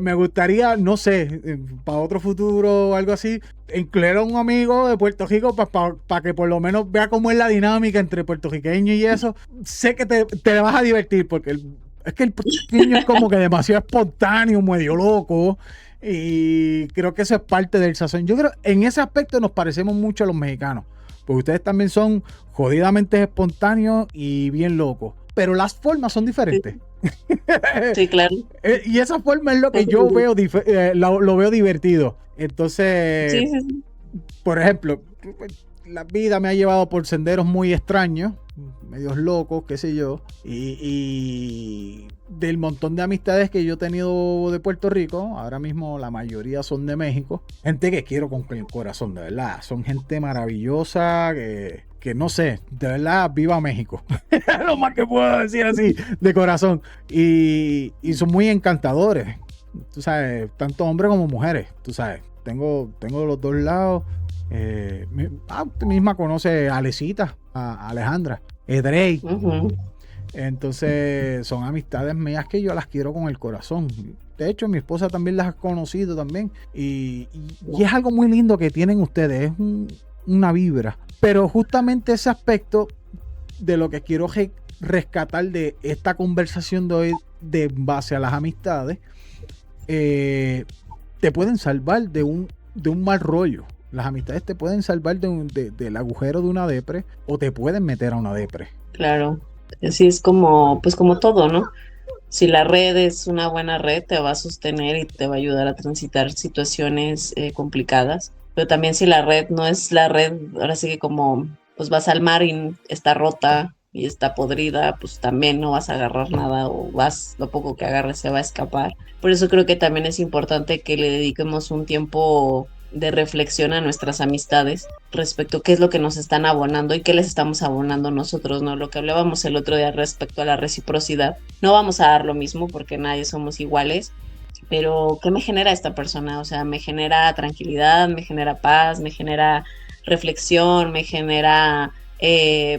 Me gustaría, no sé, para otro futuro o algo así, incluir a un amigo de Puerto Rico para que por lo menos vea cómo es la dinámica entre puertorriqueños y eso. Sé que te vas a divertir porque es que el puertorriqueño es como que demasiado espontáneo, medio loco. Y creo que eso es parte del sazón. Yo creo en ese aspecto nos parecemos mucho a los mexicanos. Porque ustedes también son jodidamente espontáneos y bien locos. Pero las formas son diferentes. Sí, claro. Y esa forma es lo que yo veo, lo veo divertido. Entonces, Sí, sí, sí. por ejemplo, la vida me ha llevado por senderos muy extraños, medios locos, qué sé yo. Y del montón de amistades que yo he tenido de Puerto Rico, ahora mismo la mayoría son de México. Gente que quiero con el corazón, de verdad. Son gente maravillosa, que no sé, de verdad, viva México. Lo más que puedo decir así, de corazón. Y son muy encantadores. Tú sabes, tanto hombres como mujeres. Tú sabes, tengo los dos lados. Usted misma conoce a Alecita, a Alejandra, Edrey. Ujú. Entonces son amistades mías que yo las quiero con el corazón. De hecho, mi esposa también las ha conocido también. Y es algo muy lindo que tienen ustedes. Es una vibra. Pero justamente ese aspecto de lo que quiero rescatar de esta conversación de hoy de base a las amistades, te pueden salvar de un mal rollo. Las amistades te pueden salvar del agujero de una depre o te pueden meter a una depre. Claro. Así es como, pues como todo, ¿no? Si la red es una buena red, te va a sostener y te va a ayudar a transitar situaciones complicadas. Pero también si la red no es la red, ahora sí que como pues vas al mar y está rota y está podrida, pues también no vas a agarrar nada o lo poco que agarres se va a escapar. Por eso creo que también es importante que le dediquemos un tiempo de reflexión a nuestras amistades respecto a qué es lo que nos están abonando y qué les estamos abonando nosotros, ¿no? Lo que hablábamos el otro día respecto a la reciprocidad. No vamos a dar lo mismo porque nadie somos iguales, pero ¿qué me genera esta persona? O sea, me genera tranquilidad, me genera paz, me genera reflexión, me genera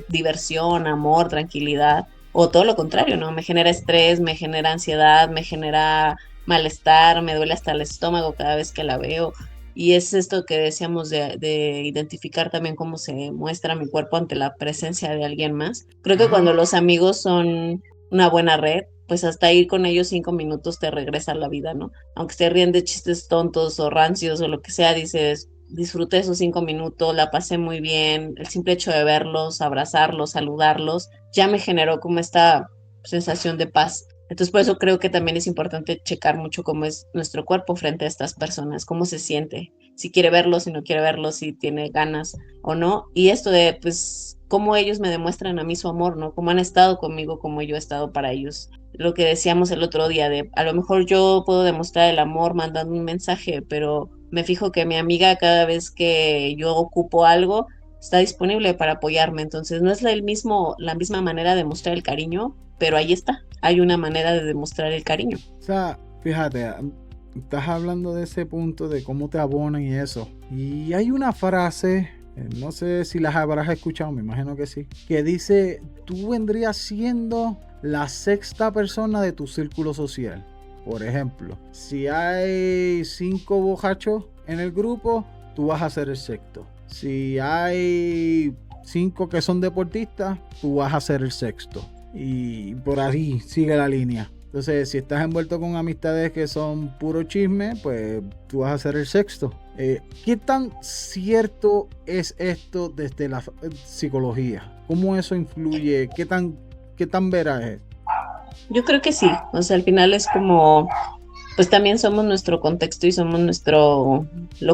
diversión, amor, tranquilidad, o todo lo contrario, ¿no? Me genera estrés, me genera ansiedad, me genera malestar, me duele hasta el estómago cada vez que la veo. Y es esto que decíamos de identificar también cómo se muestra mi cuerpo ante la presencia de alguien más. Creo que cuando los amigos son una buena red, pues hasta ir con ellos 5 minutos te regresa a la vida, ¿no? Aunque se ríen de chistes tontos o rancios o lo que sea, dices, disfruté esos 5 minutos, la pasé muy bien, el simple hecho de verlos, abrazarlos, saludarlos, ya me generó como esta sensación de paz. Entonces, por eso creo que también es importante checar mucho cómo es nuestro cuerpo frente a estas personas, cómo se siente, si quiere verlos, si no quiere verlos, si tiene ganas o no. Y esto de, pues, cómo ellos me demuestran a mí su amor, ¿no? Cómo han estado conmigo, cómo yo he estado para ellos. Lo que decíamos el otro día, de a lo mejor yo puedo demostrar el amor mandando un mensaje, pero me fijo que mi amiga cada vez que yo ocupo algo, está disponible para apoyarme. Entonces, no es la misma manera de mostrar el cariño, pero ahí está. Hay una manera de demostrar el cariño. O sea, fíjate, estás hablando de ese punto de cómo te abonan y eso. Y hay una frase, no sé si las habrás escuchado, me imagino que sí, que dice, tú vendrías siendo la sexta persona de tu círculo social. Por ejemplo, si hay 5 bojachos en el grupo, tú vas a ser el sexto. Si hay 5 que son deportistas, tú vas a ser el sexto. Y por ahí sigue la línea. Entonces, si estás envuelto con amistades que son puro chisme, pues tú vas a ser el sexto. ¿Qué tan cierto es esto desde la psicología? ¿Cómo eso influye? ¿Qué tan veraz es? Yo creo que sí. O sea, al final es como, pues también somos nuestro contexto y somos nuestro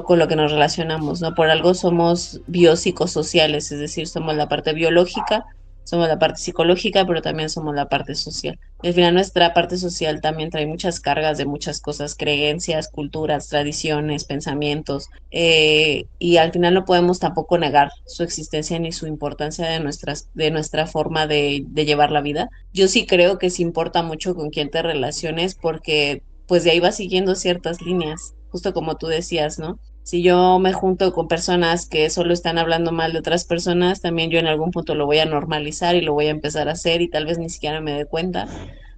con lo que nos relacionamos, ¿no? Por algo somos biopsicosociales, es decir, somos la parte biológica, somos la parte psicológica, pero también somos la parte social. Y al final nuestra parte social también trae muchas cargas de muchas cosas, creencias, culturas, tradiciones, pensamientos, y al final no podemos tampoco negar su existencia ni su importancia de nuestra forma de llevar la vida. Yo sí creo que sí importa mucho con quién te relaciones porque pues de ahí va siguiendo ciertas líneas, justo como tú decías, ¿no? Si yo me junto con personas que solo están hablando mal de otras personas, también yo en algún punto lo voy a normalizar y lo voy a empezar a hacer y tal vez ni siquiera me dé cuenta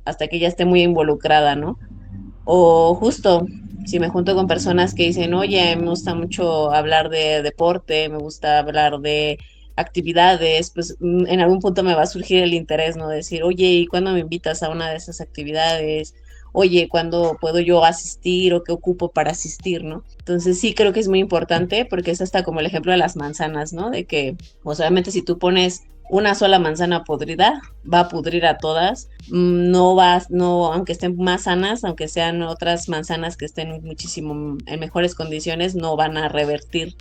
hasta que ya esté muy involucrada, ¿no? O justo, si me junto con personas que dicen, oye, me gusta mucho hablar de deporte, me gusta hablar de actividades, pues en algún punto me va a surgir el interés, ¿no? Decir, oye, ¿y cuándo me invitas a una de esas actividades? Oye, ¿cuándo puedo yo asistir o qué ocupo para asistir, ¿no? Entonces sí creo que es muy importante porque es hasta como el ejemplo de las manzanas, ¿no? De que, pues obviamente si tú pones una sola manzana podrida, va a pudrir a todas. No va, no, aunque estén más sanas, aunque sean otras manzanas que estén muchísimo en mejores condiciones, no van a revertir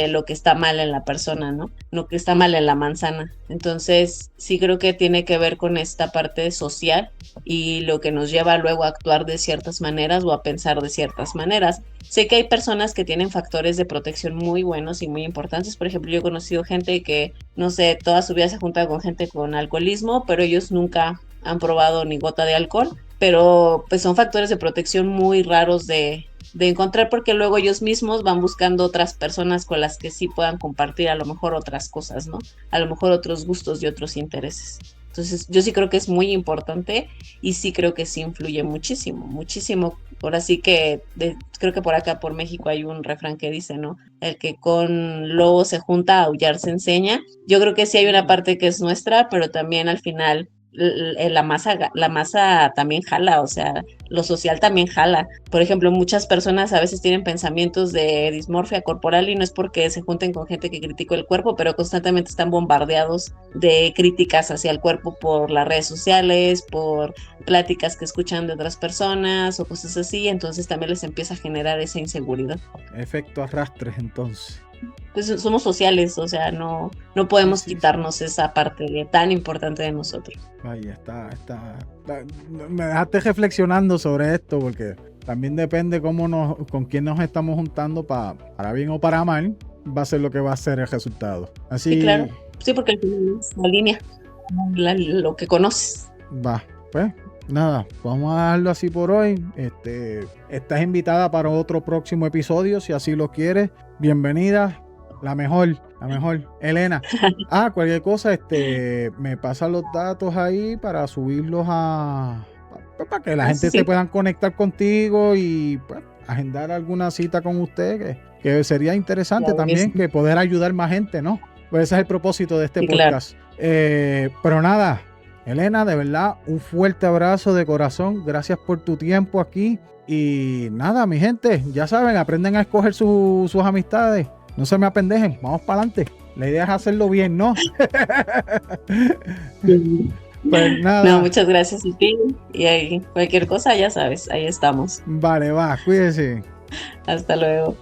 lo que está mal en la persona, ¿no? Lo que está mal en la manzana. Entonces, sí creo que tiene que ver con esta parte social y lo que nos lleva luego a actuar de ciertas maneras o a pensar de ciertas maneras. Sé que hay personas que tienen factores de protección muy buenos y muy importantes. Por ejemplo, yo he conocido gente que, no sé, toda su vida se junta con gente con alcoholismo, pero ellos nunca han probado ni gota de alcohol. Pero pues son factores de protección muy raros de encontrar porque luego ellos mismos van buscando otras personas con las que sí puedan compartir a lo mejor otras cosas, ¿no? A lo mejor otros gustos y otros intereses. Entonces, yo sí creo que es muy importante y sí creo que sí influye muchísimo, muchísimo. Ahora sí que creo que por acá, por México, hay un refrán que dice, ¿no? El que con lobo se junta, aullar se enseña. Yo creo que sí hay una parte que es nuestra, pero también al final la masa también jala, o sea, lo social también jala. Por ejemplo, muchas personas a veces tienen pensamientos de dismorfia corporal y no es porque se junten con gente que criticó el cuerpo, pero constantemente están bombardeados de críticas hacia el cuerpo por las redes sociales, por pláticas que escuchan de otras personas o cosas así, entonces también les empieza a generar esa inseguridad. Efecto arrastres, entonces. Pues somos sociales, o sea, no Sí, podemos sí, sí. quitarnos esa parte tan importante de nosotros. Vaya, me dejaste reflexionando sobre esto porque también depende con quién nos estamos juntando para bien o para mal, va a ser lo que va a ser el resultado. Sí, claro. Así Sí, porque al final es la línea, lo que conoces. va. Pues nada, vamos a dejarlo así por hoy. Estás invitada para otro próximo episodio, si así lo quieres. Bienvenida, la mejor, Elena. Cualquier cosa, me pasan los datos ahí para subirlos para que la gente se Sí, puedan conectar contigo y pues, agendar alguna cita con usted, que sería interesante claro que también sí. que poder ayudar más gente, ¿no? Pues ese es el propósito de este Sí, claro. podcast. Pero nada, Elena, de verdad, un fuerte abrazo de corazón. Gracias por tu tiempo aquí. Y nada, mi gente, ya saben, aprenden a escoger sus amistades. No se me apendejen, vamos para adelante. La idea es hacerlo bien, ¿no? Pues No, nada, muchas gracias a ti. Y ahí, cualquier cosa, ya sabes, ahí estamos. vale, va, cuídense. Hasta luego.